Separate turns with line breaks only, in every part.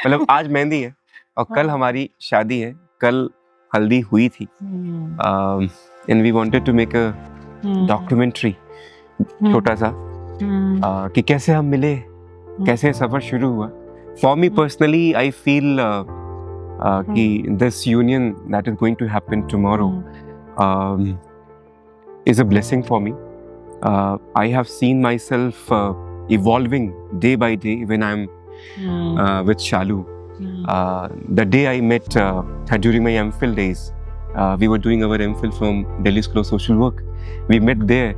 मतलब आज मेहंदी है और कल हमारी शादी है, कल हल्दी हुई थी, and we wanted to make a documentary छोटा सा कि कैसे हम मिले, कैसे सफर शुरू हुआ. For me personally I feel कि this union that is going to happen tomorrow is a blessing for me. I have seen myself evolving day by day when I'm with Shalu. The day I met her during my MPhil days, we were doing our MPhil from Delhi School of Social Work. We met there,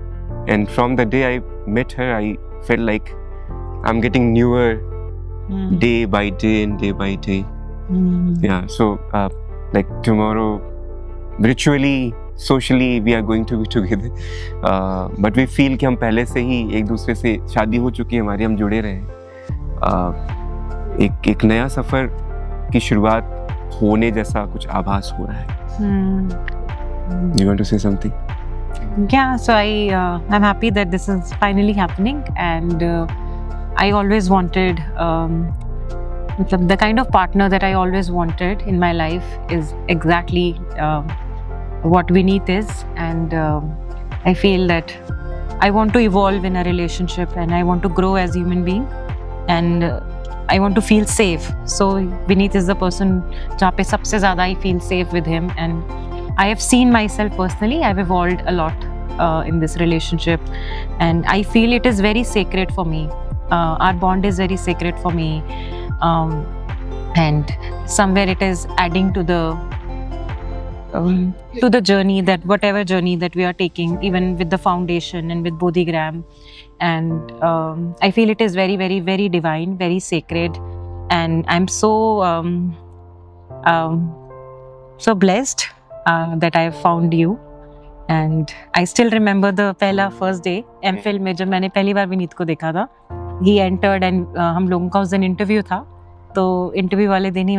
and from the day I met her, I felt like I'm getting newer day by day and day by day. Yeah, so like tomorrow, ritually, socially we are going to be together, but we feel कि हम पहले से ही एक दूसरे से शादी हो चुकी है हमारी, हम जुड़े रहे. एक नया सफर की शुरुआत होने जैसा कुछ आभास हो रहा है. You want to say something?
Yeah, so I'm happy that this is finally happening, and I always wanted the kind of partner that I always wanted in my life is exactly what Vineet is, and I feel that I want to evolve in a relationship, and I want to grow as a human being, and I want to feel safe. So Vineet is the person जहाँ पे सबसे ज़्यादा I feel safe with him, and I have seen myself personally. I've evolved a lot in this relationship, and I feel it is very sacred for me. Our bond is very sacred for me, and somewhere it is adding to the journey, that whatever journey that we are taking, even with the foundation and with Bodhigram, and I feel it is very, very, very divine, very sacred, and I'm so so blessed that I have found you. And I still remember the first day MPhil में जब मैंने पहली बार विनीत को देखा था. He entered and हम लोगों का उस दिन इंटरव्यू था, तो इंटरव्यू वाले दिन ही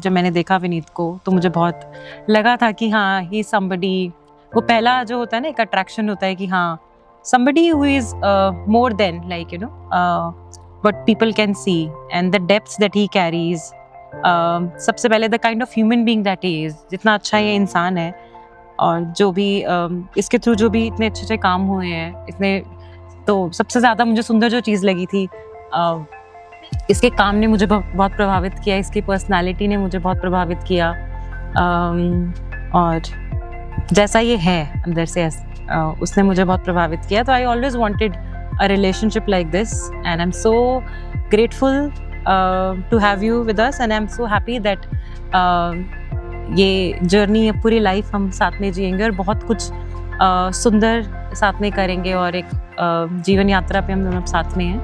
जब मैंने देखा विनीत को, तो मुझे बहुत लगा था कि हाँ, ही somebody, वो पहला जो होता है ना, एक अट्रैक्शन होता है कि हाँ, somebody who is more than like what people can see, and the depths that he carries. सबसे पहले the kind of human being that he is, जितना अच्छा ये इंसान है, और जो भी इसके थ्रू जो भी इतने अच्छे अच्छे काम हुए हैं, इतने, तो सबसे ज़्यादा मुझे सुंदर जो चीज़ लगी थी, इसके काम ने मुझे बहुत प्रभावित किया, इसकी पर्सनालिटी ने मुझे बहुत प्रभावित किया, और जैसा ये है अंदर से उसने मुझे बहुत प्रभावित किया. तो I always wanted a relationship like this, and I am so grateful to have you with us, and I am so happy that ये जर्नी, पूरी लाइफ हम साथ में जिएंगे और बहुत कुछ सुंदर साथ में करेंगे, और एक जीवन यात्रा पे हम दोनों साथ में हैं.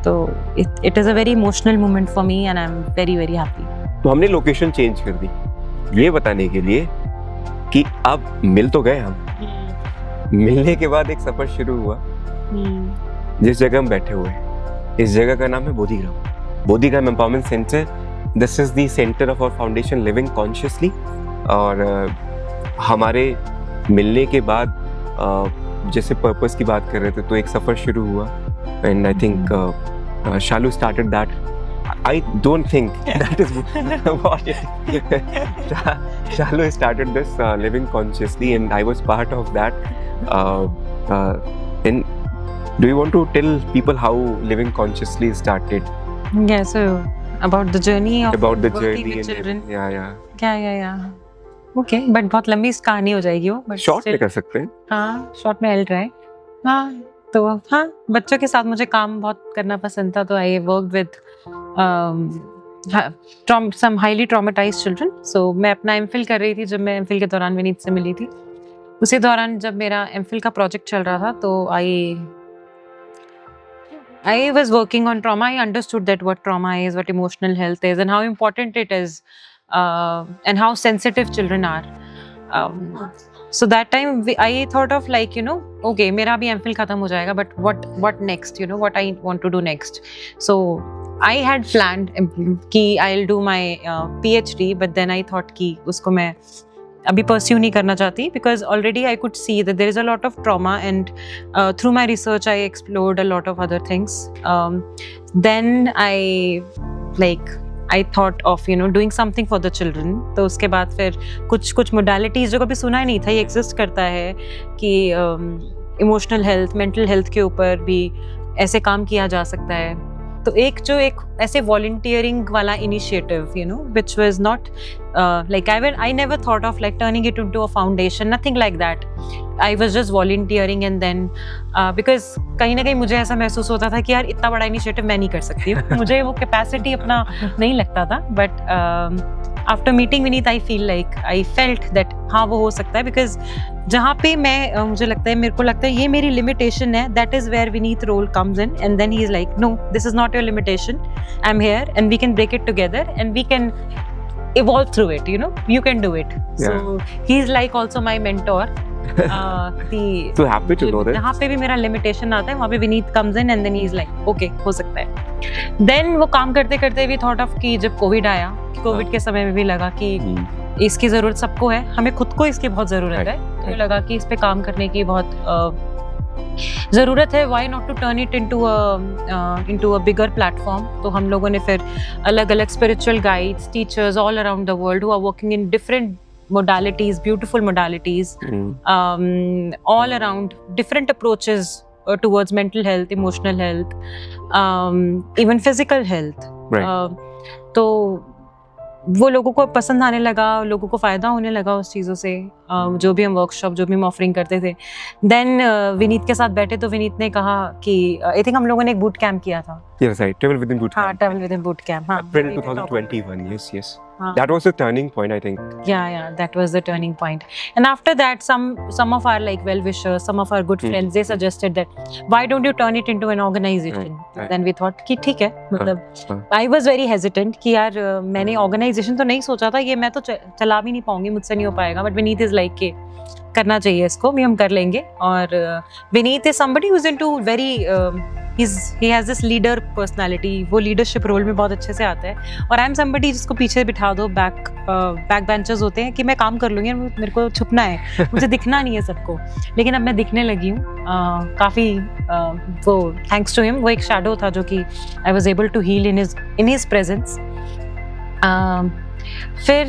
तो it is a very emotional moment for me, and I am very, very happy.
तो हमने लोकेशन चेंज कर दी ये बताने के लिए कि अब मिल तो गए हम. मिलने के बाद एक सफर शुरू हुआ. जिस जगह हम बैठे हुए हैं, इस जगह का नाम है Bodhigram empowerment centre. This is the centre of our foundation living consciously. और हमारे मिलने के बाद जैसे पर्पस की बात कर रहे थे, तो एक सफर शुरू हुआ, and I think Shalu started that. I don't think that is what Shalu started this living consciously, and I was part of that. And do you want to tell people how living consciously started?
Yeah, so about the journey of
journey
with children.
Yeah.
Okay, but बहुत लंबी कहानी हो जाएगी वो.
Short में कर सकते हैं.
हाँ, शॉर्ट में I'll try. हाँ, तो हाँ, बच्चों के साथ मुझे काम बहुत करना पसंद था, तो I worked with some highly traumatised children. So मैं अपना एमफिल कर रही थी, जब मैं एमफिल के दौरान विनीत से मिली थी. उसी दौरान जब मेरा एमफिल का प्रोजेक्ट चल रहा था, तो I was working on trauma. I understood that what trauma is, what emotional health is, and how important it is, and how sensitive children are. So that time I thought of like, okay, मेरा भी MPhil खत्म हो जाएगा, but what next? What I want to do next. So I had planned कि I'll do my PhD, but then I thought कि उसको मैं अभी pursue नहीं करना चाहती, because already I could see that there is a lot of trauma, and through my research I explored a lot of other things. Then I I thought of doing something for the children. तो उसके बाद फिर कुछ modalities जो कभी सुना ही नहीं था ये exist करता है कि emotional health, mental health के ऊपर भी ऐसे काम किया जा सकता है. तो एक ऐसे volunteering वाला initiative, which was not like I never thought of like turning it into a foundation, nothing like that. I was just volunteering and then because कहीं ना कहीं मुझे ऐसा महसूस होता था कि यार इतना बड़ा initiative मैं नहीं कर सकती हूँ. मुझे वो capacity अपना नहीं लगता था. But after meeting Vineet, I felt that हाँ वो हो सकता है because जहाँ पे मेरे को लगता है ये मेरी limitation है. That is where Vineet role comes in, and then he is like, no, this is not your limitation. I'm here, and we can break it together, and we can evolve through it. You can do it.
Yeah.
So he's like also my mentor.
So happy to know that.
जहाँ पे भी मेरा limitation आता है वहाँ पे Vineet comes in, and then he's like, okay, हो सकता है. Then वो काम करते करते we thought of कि जब COVID आया, COVID के समय में भी लगा कि इसकी जरूरत सबको है, हमें खुद को इसकी बहुत जरूरत है. तो लगा कि इस पे काम करने की बहुत जरूरत है. Why not to turn it into a bigger platform? तो हम लोगों ने फिर अलग-अलग spiritual guides, teachers all around the world who are working in different modalities, beautiful modalities, all around different approaches towards mental health, emotional health, even physical health.
Right.
तो वो लोगों को पसंद आने लगा, लोगों को फ़ायदा होने लगा उस चीज़ों से. जो भी हम वर्कशॉप, जो भी हम ऑफरिंग करते थे. देन विनीत के साथ बैठे तो विनीत ने कहा कि आई थिंक हम लोगों ने एक बूट कैंप किया था.
Yes, right. Travel Within Boot Camp.
हाँ, Travel Within Boot Camp. हाँ.
April 2021. Yes.
हाँ.
That was the turning point, I think.
Yeah, that was the turning point. And after that, some of our like well-wishers, some of our good friends, they suggested that why don't you turn it into an organization?
Right.
Then we thought कि ठीक है, मतलब I was very hesitant कि यार मैंने organization तो नहीं सोचा था, ये मैं तो चला भी नहीं पाऊंगी, मुझसे नहीं हो पाएगा. But Vineet is like कि करना चाहिए इसको, भी हम कर लेंगे. और Vineet is somebody who's into very he has this leader personality. वो leadership role में बहुत अच्छे से आता है. और I am somebody जिसको पीछे बिठा दो, back benchers होते हैं कि मैं काम कर लूँगी, मेरे को छुपना है, मुझे दिखना नहीं है सबको. लेकिन अब मैं दिखने लगी हूँ. काफ़ी वो thanks to him, वो एक shadow था जो कि I was able to heal in his presence. फिर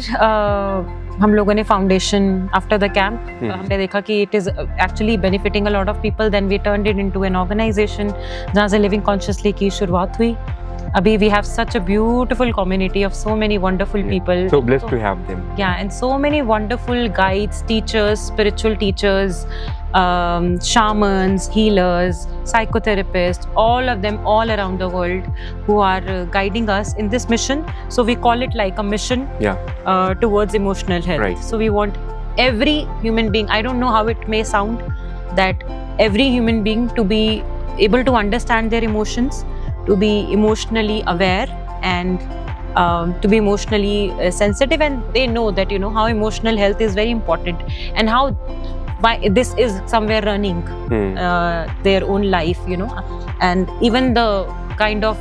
हम लोगों ने फाउंडेशन आफ्टर द कैंप हमने देखा कि it is actually benefiting a lot of people. Then we turned it into an organisation जहाँ से लिविंग कॉन्शियसली की शुरुआत हुई. अभी we have such a beautiful community of so many wonderful people.
So blessed to have them.
Yeah, and so many wonderful guides, teachers, spiritual teachers, shamans, healers, psychotherapists, all of them all around the world who are guiding us in this mission. So we call it like a mission towards emotional health.
Right.
So we want every human being, I don't know how it may sound, that every human being to be able to understand their emotions, to be emotionally aware, and to be emotionally sensitive, and they know that how emotional health is very important, and how this is somewhere running their own life, and even the kind of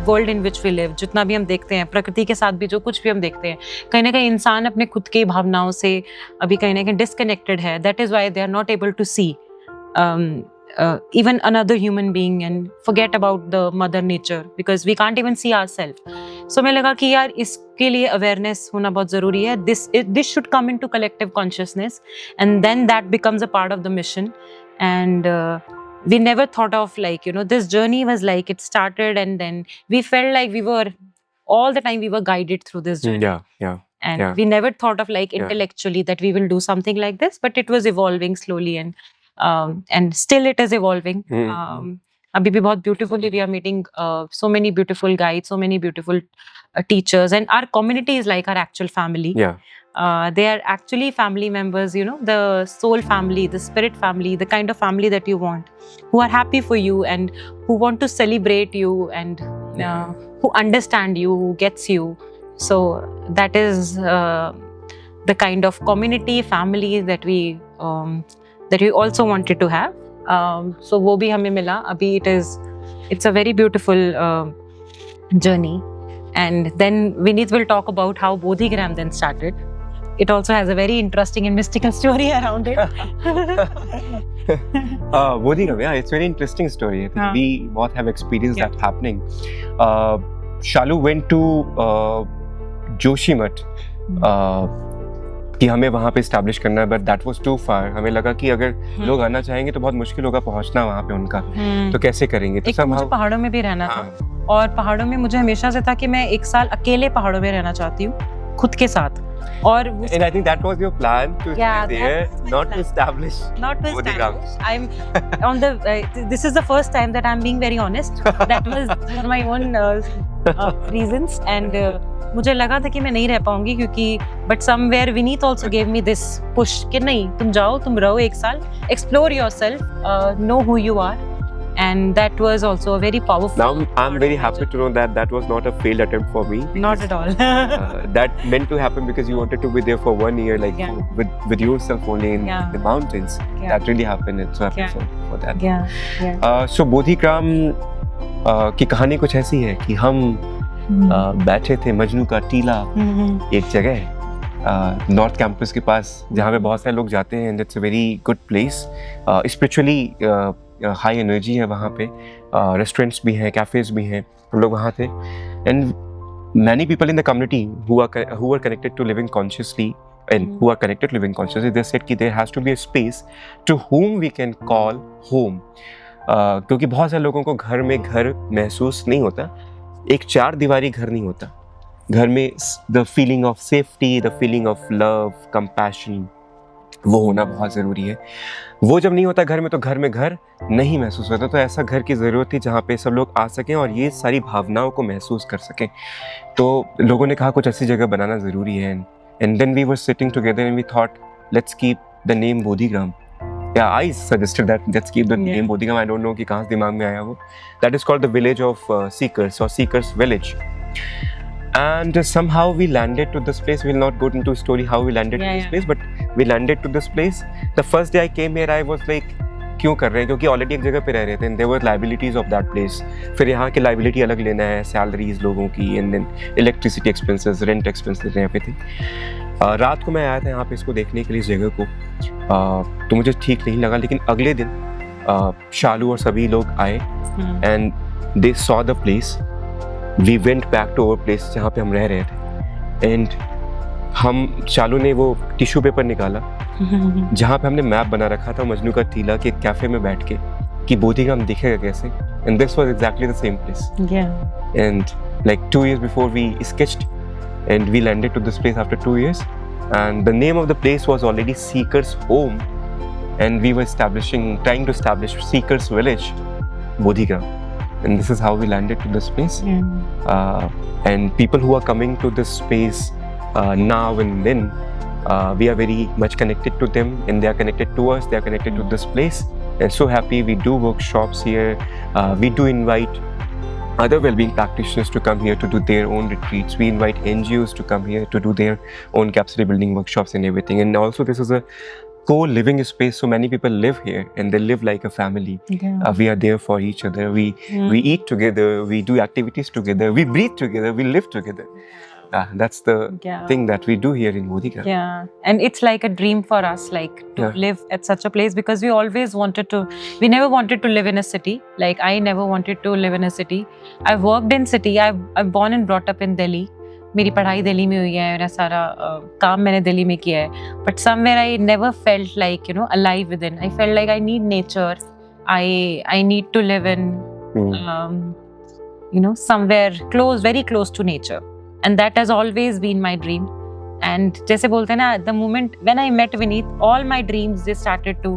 world in which we live. जितना भी हम देखते हैं प्रकृति के साथ भी, जो कुछ भी हम देखते हैं, कहीं ना कहीं इंसान अपने खुद की भावनाओं से अभी कहीं ना कहीं डिस्कनेक्टेड है. That is why they are not able to see even another human being and forget about the mother nature, because we can't even see ourselves. So मैं लगा कि यार इसके लिए awareness होना बहुत ज़रूरी है. This should come into collective consciousness, and then that becomes a part of the mission. And we never thought of like this journey was like it started, and then we felt like we were all the time we were guided through this journey. And we never thought of like intellectually that we will do something like this, but it was evolving slowly, and still it is evolving. Abhi bhi bahut beautifully we are meeting so many beautiful guides, so many beautiful teachers, and our community is like our actual family. They are actually family members, the soul family, the spirit family, the kind of family that you want, who are happy for you and who want to celebrate you, and who understand you, who gets you. So that is the kind of community, family that we also wanted to have. So वो भी हमें मिला. अभी it's a very beautiful journey. And then Vineet will talk about how Bodhigram then started. It also has a very interesting and mystical story around it.
Bodhigram, it's a very interesting story. I think we both have experienced that happening. Shalu went to Joshimath कि हमें वहाँ पे establish करना है, but that was to फार. हमें लगा कि अगर लोग आना चाहेंगे तो बहुत मुश्किल होगा पहुँचना वहाँ पे उनका, तो कैसे करेंगे. तो
एक मुझे पहाड़ों में भी रहना था, और पहाड़ों में मुझे हमेशा से था कि मैं 1 साल अकेले पहाड़ों में रहना चाहती हूँ खुद के साथ. और
and I think that was your plan to
Yeah,
stay
that
there,
was my
not to
plan.
establish.
not to
Bodhigram.
establish. I'm on the this is the first time that I'm being very honest. That was for my own reasons, and मुझे लगा था कि मैं नहीं रह पाऊंगी, क्योंकि but somewhere Vineet also gave me this push कि नहीं, तुम जाओ, तुम रहो 1 साल, explore yourself, know who you are, and that was also a very powerful.
Now I'm very happy to know that that was not a failed attempt for me.
Not at all.
That meant to happen because you wanted to be there for 1 year, like
Yeah.
with yourself only in
Yeah.
the mountains.
Yeah.
That really happened, and so happy
Yeah.
for that.
Yeah.
So बोधिग्राम की कहानी कुछ ऐसी है कि हम बैठे थे मजनू का टीला, एक जगह है नॉर्थ कैंपस के पास, जहाँ पे बहुत सारे लोग जाते हैं, and it's a very good place. Spiritually high energy है वहाँ पे. रेस्टोरेंट्स भी हैं, कैफेज भी हैं. हम लोग वहाँ थे, and many people in the community who are connected to living consciously and who are connected to living consciously, they said कि there has to be a space to whom we can call home. क्योंकि बहुत सारे लोगों को घर में घर महसूस नहीं होता, एक 4 दीवारी घर नहीं होता. घर में the feeling of safety, the feeling of love, compassion, वो होना बहुत ज़रूरी है. वो जब नहीं होता घर में, तो घर में घर नहीं महसूस होता. तो ऐसा घर की ज़रूरत थी जहाँ पे सब लोग आ सकें और ये सारी भावनाओं को महसूस कर सकें. तो लोगों ने कहा कुछ ऐसी जगह बनाना ज़रूरी है. And then we were sitting together and we thought let's keep the name Bodhigram. Yeah, I suggested that let's keep the name Bodhigam. I don't know कि कहाँ से दिमाग में आया वो. That is called the village of seekers or seekers village. And somehow we landed to this place. We'll not go into story how we landed to this place, but we landed to this place. The first day I came here, I was like, क्यों कर रहे हैं? क्योंकि already एक जगह पे रह रहे थे. And there were liabilities of that place. फिर यहाँ की liability अलग लेना है, salaries लोगों की, and then electricity expenses, rent expenses, everything. रात को मैं आया था यहाँ पे इसको देखने के लिए, इस जगह को. तो मुझे ठीक नहीं लगा, लेकिन अगले दिन शालू और सभी लोग आए and they saw the place. We went back to our place जहाँ पे हम रह रहे थे, एंड हम शालू ने वो टिश्यू पेपर निकाला जहाँ पे हमने मैप बना रखा था मजनू का टीला के कैफे में बैठ के कि बोधिग्राम दिखेगा कैसे. And this was exactly the same place. And like 2 years before we sketched and we landed to this place after 2 years, and the name of the place was already Seekers Home, and we were trying to establish Seekers Village, Bodhigram, and this is how we landed to this place. And people who are coming to this space now and then, we are very much connected to them, and they are connected to us, they are connected to this place, and so happy. We do workshops here, we do invite other well-being practitioners to come here to do their own retreats. We invite NGOs to come here to do their own capacity building workshops and everything. And also this is a co-living space, so many people live here and they live like a family. We are there for each other. We eat together, we do activities together, we breathe together, we live together. That's the thing that we do here in Bodhigram.
Yeah, and it's like a dream for us, like to live at such a place, because we always wanted to. We never wanted to live in a city. Like I never wanted to live in a city. I've worked in city. I've born and brought up in Delhi. मेरी पढ़ाई दिल्ली में हुई है, मेरा सारा काम मैंने दिल्ली में किया है. But somewhere I never felt like alive within. I felt like I need nature. I need to live in somewhere close, very close to nature. And that has always been my dream. And जैसे बोलते हैं ना, the moment when I met Vineet, all my dreams they started to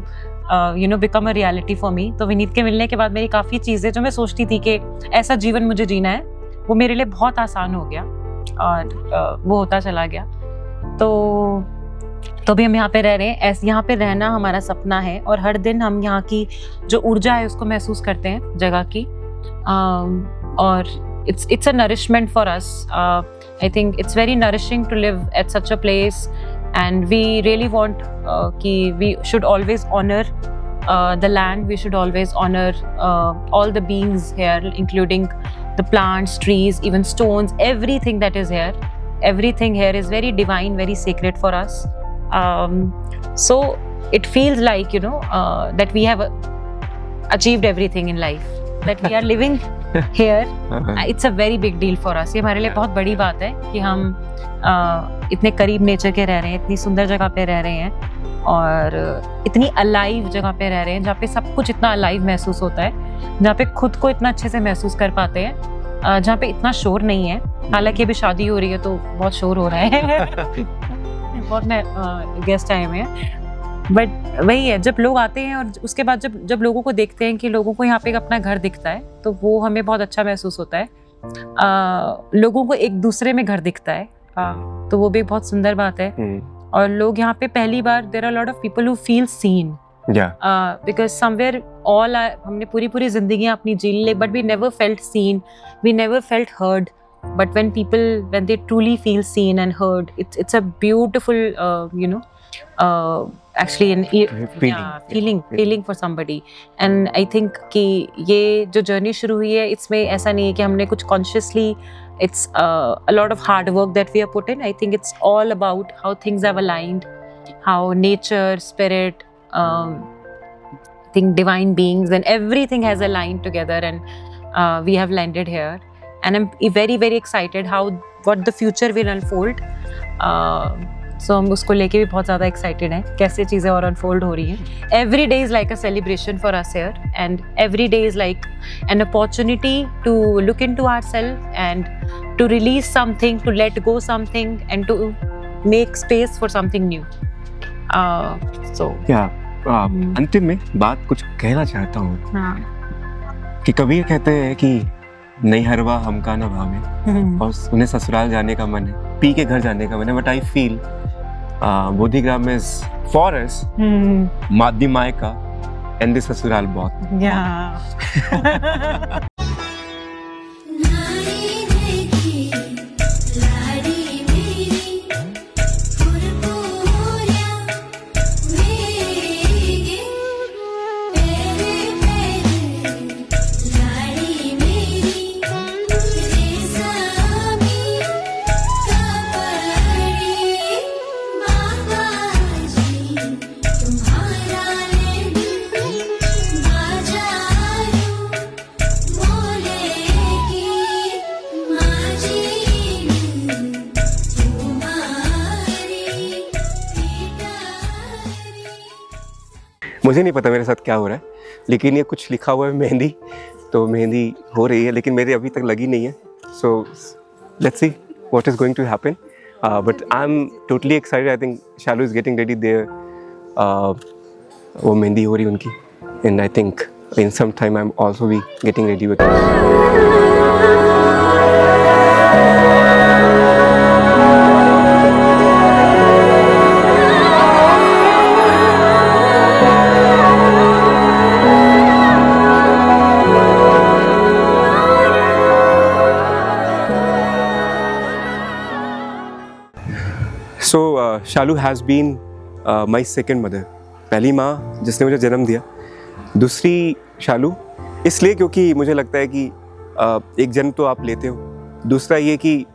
become a reality for me. तो विनीत के मिलने के बाद मेरी काफ़ी चीज़ें जो मैं सोचती थी कि ऐसा जीवन मुझे जीना है, वो मेरे लिए बहुत आसान हो गया, और वो होता चला गया. तो भी हम यहाँ पे रह रहे हैं. यहाँ पे रहना हमारा सपना है, और हर दिन हम यहाँ की जो ऊर्जा है उसको महसूस करते हैं जगह की. और it's a nourishment for us. I think it's very nourishing to live at such a place, and we really want we should always honor the land. We should always honor all the beings here, including the plants, trees, even stones, everything that is here. Everything here is very divine, very sacred for us. So it feels like that we have achieved everything in life, that we are living here. It's a very big deal for us. ये हमारे लिए बहुत बड़ी बात है कि हम इतने करीब नेचर के रह रहे हैं, इतनी सुंदर जगह पे रह रहे हैं और इतनी अलाइव जगह पे रह रहे हैं जहाँ पे सब कुछ इतना अलाइव महसूस होता है, जहाँ पे खुद को इतना अच्छे से महसूस कर पाते हैं, जहाँ पे इतना शोर नहीं है. हालांकि अभी शादी हो रही है तो बहुत शोर हो रहा है. बहुत गेस्ट आए हुए हैं, बट वही है, जब लोग आते हैं और उसके बाद जब लोगों को देखते हैं कि लोगों को यहाँ पे अपना घर दिखता है तो वो हमें बहुत अच्छा महसूस होता है. लोगों को एक दूसरे में घर दिखता है, तो वो भी एक बहुत सुंदर बात है. और लोग यहाँ पे पहली बार, there are lot of people who feel seen, because somewhere all हमने पूरी जिंदगी अपनी जी ली, but we never felt seen, we never felt heard. But when they truly feel seen and heard, it's a beautiful, actually feeling for somebody. And I think कि ये जो journey शुरू हुई है, इसमें ऐसा नहीं है कि हमने कुछ consciously, it's a lot of hard work that we have put in. I think it's all about how things have aligned, how nature, spirit, I think divine beings and everything has aligned together, and we have landed here. And I'm very very excited what the future will unfold. So हम उसको लेके भी बहुत ज़्यादा excited हैं कैसे चीज़ें और unfold हो रही हैं. Every day is like a celebration for us here, and every day is like an opportunity to look into ourselves and to release something, to let go something, and to make space for something new. So
अंतिम में बात कुछ कहना चाहता हूँ कि कबीर कहते हैं कि नहीं हरवा हमका न भावे, और उन्हें ससुराल जाने का मन है, पी के घर जाने का मन है. But I feel Bodhigram is for us मादी मायका एंड दिस ससुराल बहुत. मुझे नहीं पता मेरे साथ क्या हो रहा है, लेकिन ये कुछ लिखा हुआ है मेहंदी, तो मेहंदी हो रही है लेकिन मेरी अभी तक लगी नहीं है. So let's see what is going to happen, but I am totally excited. I think Shalu is getting ready there, वो मेहंदी हो रही उनकी, and I think in some time I am also be getting ready with So Shalu has been my second mother. पहली माँ जिसने मुझे जन्म दिया, दूसरी शालू इसलिए क्योंकि मुझे लगता है कि एक जन्म तो आप लेते हो, दूसरा ये कि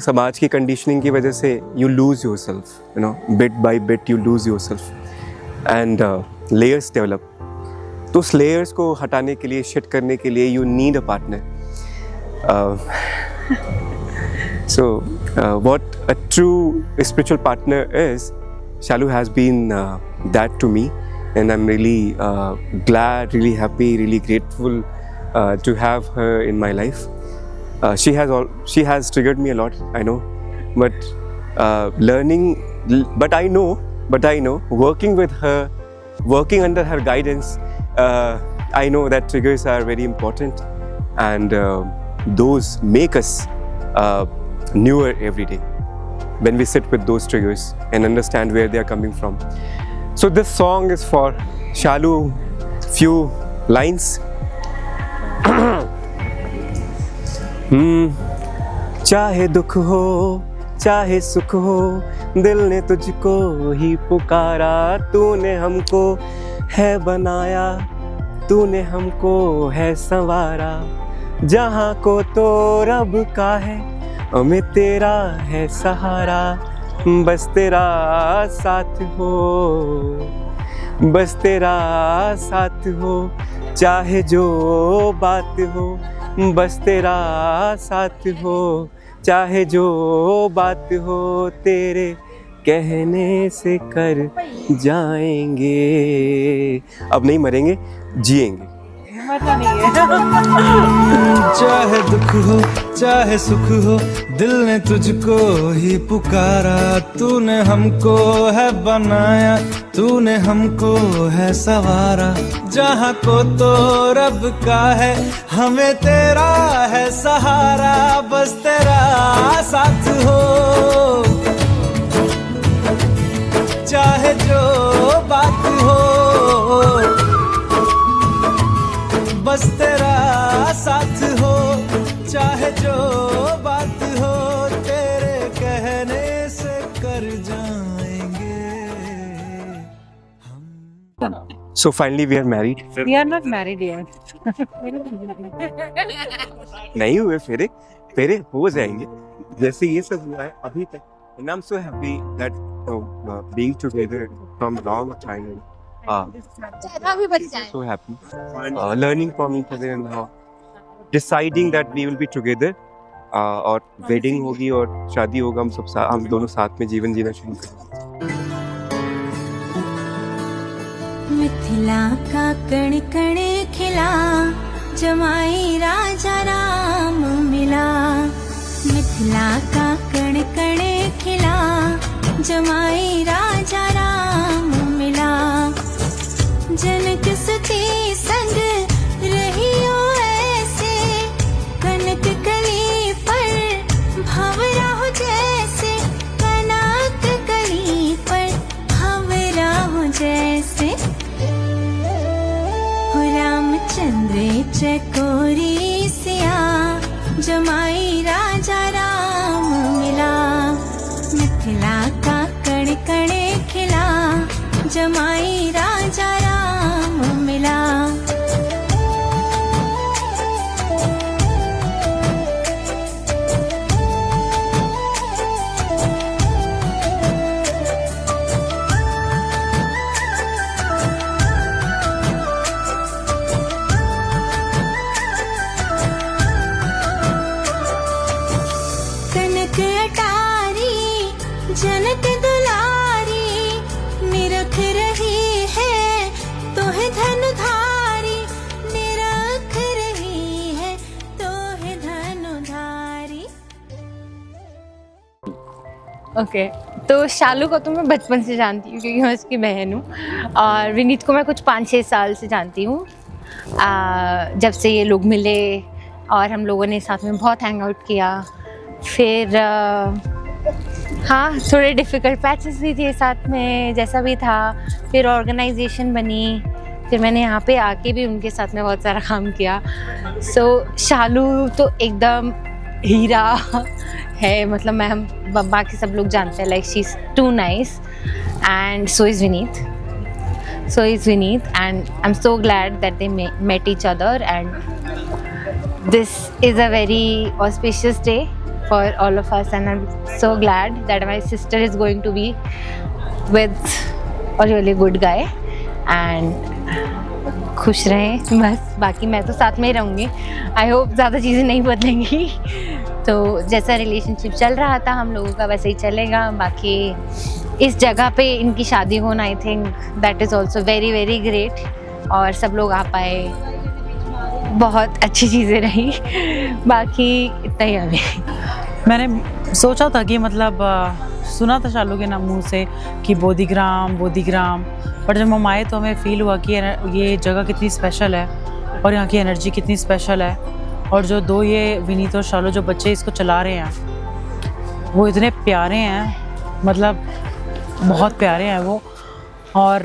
समाज की कंडीशनिंग की वजह से you lose yourself, bit by bit you lose yourself and layers develop. तो उस layers को हटाने के लिए, shed करने के लिए you need a partner. So what a true spiritual partner is, Shalu has been that to me, and I'm really glad, really happy, really grateful to have her in my life. She has triggered me a lot, I know, but I know working with her, working under her guidance, I know that triggers are very important, and those make us newer every day when we sit with those triggers and understand where they are coming from. So this song is for Shalu. Few lines. चाहे दुख हो चाहे सुख हो, दिल ने तुझको ही पुकारा, तूने हमको है बनाया, तूने हमको है संवारा, जहाँ को तो रब का है, हमें तेरा है सहारा, बस तेरा साथ हो, बस तेरा साथ हो, चाहे जो बात हो, बस तेरा साथ हो, चाहे जो बात हो, तेरे कहने से कर जाएंगे। अब नहीं मरेंगे, जिएंगे।
मरना नहीं है।
चाहे दुख हो चाहे सुख हो, दिल ने तुझको ही पुकारा। तूने हमको है बनाया, तूने हमको है सवारा। जहाँ को तो रब का है, हमें तेरा है सहारा। बस तेरा साथ हो, चाहे जो बात हो, बस तेरा साथ हो, चाहे जो बात हो, तेरे कहने से कर जाएंगे हम।
So finally we are married.
We are not married yet.
नहीं हुए फेरे, फेरे हो जाएंगे जैसे ये सब हुआ है अभी तक। And I'm so happy that being together from long time. So happy. Learning from each other and how deciding that we will be together. और wedding होगी और शादी होगा, हम दोनों साथ में जीवन जीना शुरू करेंगे।
मिथिला का कण कण खिला, जमाई राजा राम मिला। मिथिला का कण कण खिला, जमाई राजा राम मिला। जनक सती संग रहियो ऐसे, कनक कली पर भंवरा हो जैसे। कनक कली पर भंवरा हो जैसे। हो रामचंद्र चकोरी सिया, जमाई राजा राम मिला। मिथिला का कण कण खिला, जमाई राजा राम मिला। कनक अटारी जनक दुलारी, निरख रही है तो है धनुधारी। निरख रही है तो है धनुधारी।
ओके तो शालू को तो मैं बचपन से जानती हूँ क्योंकि मैं उसकी बहन हूँ, और विनीत को मैं कुछ 5-6 साल से जानती हूँ। जब से ये लोग मिले और हम लोगों ने साथ में बहुत हैंग आउट किया। फिर हाँ, थोड़े डिफ़िकल्ट पैचेस भी थे साथ में, जैसा भी था। फिर ऑर्गेनाइजेशन बनी, फिर मैंने यहाँ पे आके भी उनके साथ में बहुत सारा काम किया। सो शालू तो एकदम हीरा है, मतलब मैं हम बाकी सब लोग जानते हैं, like she is too nice and so is Vineet. And I'm so glad that they met each other, and this is a very auspicious day for all of us, and I'm so glad that my sister is going to be with a really good guy, and खुश रहें बस। बाकी मैं तो साथ में ही रहूँगी। I hope ज़्यादा चीज़ें नहीं बदलेंगी। तो जैसा रिलेशनशिप चल रहा था हम लोगों का वैसे ही चलेगा। बाकी इस जगह पे इनकी शादी होना, I think that is also very very great. और सब लोग आ पाए, बहुत अच्छी चीज़ें रही। बाकी इतना ही अभी।
मैंने सोचा था कि मतलब सुना था शालू के नाम मुँह से कि बोधिग्राम, बट जब हम आए तो हमें फ़ील हुआ कि ये जगह कितनी स्पेशल है और यहाँ की एनर्जी कितनी स्पेशल है। और जो दो ये विनीत और शालू जो बच्चे इसको चला रहे हैं वो इतने प्यारे हैं, मतलब बहुत प्यारे हैं वो। और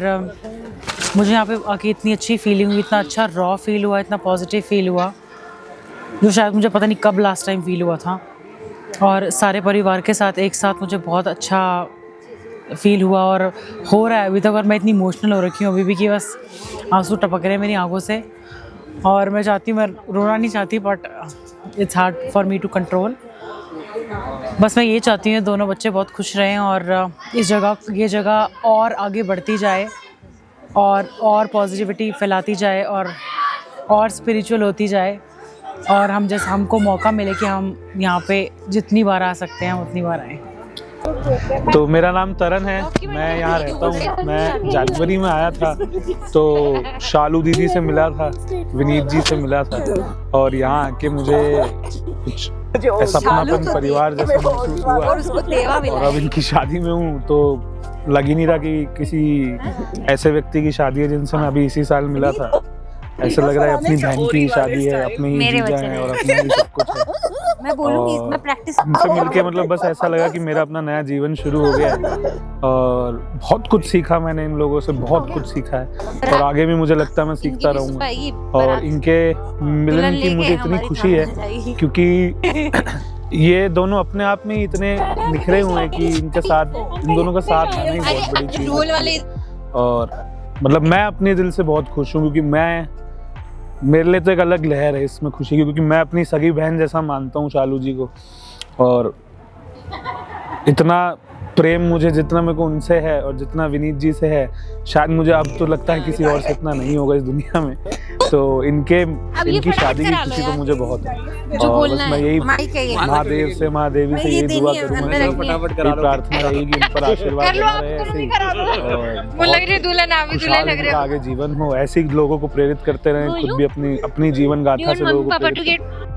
मुझे यहाँ पे आके इतनी अच्छी फीलिंग हुई, इतना अच्छा रॉ फील हुआ, इतना पॉजिटिव फील हुआ जो शायद मुझे पता नहीं कब लास्ट टाइम फील हुआ था। और सारे परिवार के साथ एक साथ मुझे बहुत अच्छा फील हुआ और हो रहा है अभी तक। और मैं इतनी इमोशनल हो रखी हूँ अभी भी कि बस आंसू टपक रहे हैं मेरी आंखों से। और मैं चाहती हूँ, मैं रोना नहीं चाहती, but it's hard for me to control. बस मैं ये चाहती हूँ दोनों बच्चे बहुत खुश रहें और ये जगह और आगे बढ़ती जाए और पॉजिटिविटी फैलाती जाए और स्पिरिचुअल होती जाए।
और हम जैसे हमको मौका मिले कि हम यहाँ पे जितनी बार आ सकते हैं हम उतनी बार आए।
तो मेरा नाम तरन है, मैं यहाँ रहता हूँ। मैं जनवरी में आया था तो शालू दीदी से मिला था, विनीत जी से मिला था, और यहाँ आके मुझे कुछ ऐसा अपनापन परिवार जैसा महसूस हुआ। और अब इनकी शादी में हूँ तो लग ही नहीं रहा कि किसी ऐसे व्यक्ति की शादी है जिनसे मैं अभी इसी साल मिला था। ऐसा लग रहा है अपनी बहन की शादी है, अपने ही जीजा हैं और अपने ही सब कुछ है।
मैं बोलूंगी, मैं प्रैक्टिस
इनसे मिलके मतलब बस ऐसा लगा कि मेरा अपना नया जीवन शुरू हो गया है, और बहुत कुछ सीखा मैंने इन लोगों से, बहुत कुछ सीखा है और आगे भी मुझे लगता है मैं सीखता रहूँगा। और इनके मिलन की मुझे इतनी खुशी है क्योंकि ये दोनों अपने आप में इतने निखरे हुए हैं कि इनके साथ, इन दोनों का साथ आना ही बहुत बड़ी चीज़ है। और मतलब मैं अपने दिल से बहुत खुश हूँ क्योंकि मेरे लिए तो एक अलग लहर है इसमें खुशी की, क्योंकि मैं अपनी सगी बहन जैसा मानता हूँ शालू जी को, और इतना प्रेम मुझे जितना मेरे को उनसे है और जितना विनीत जी से है, शायद मुझे अब तो लगता है किसी और से इतना नहीं होगा इस दुनिया में। तो इनकी शादी की खुशी तो मुझे बहुत है, और बस मैं यही महादेव से, महादेवी से यही दुआ करूँगा, यही प्रार्थना रहेगी इन पर आशीर्वाद बना रहे ऐसे ही, और आगे जीवन हो ऐसे ही लोगों को प्रेरित करते रहें, खुद भी अपनी जीवन गाथा से लोगों को प्रेरित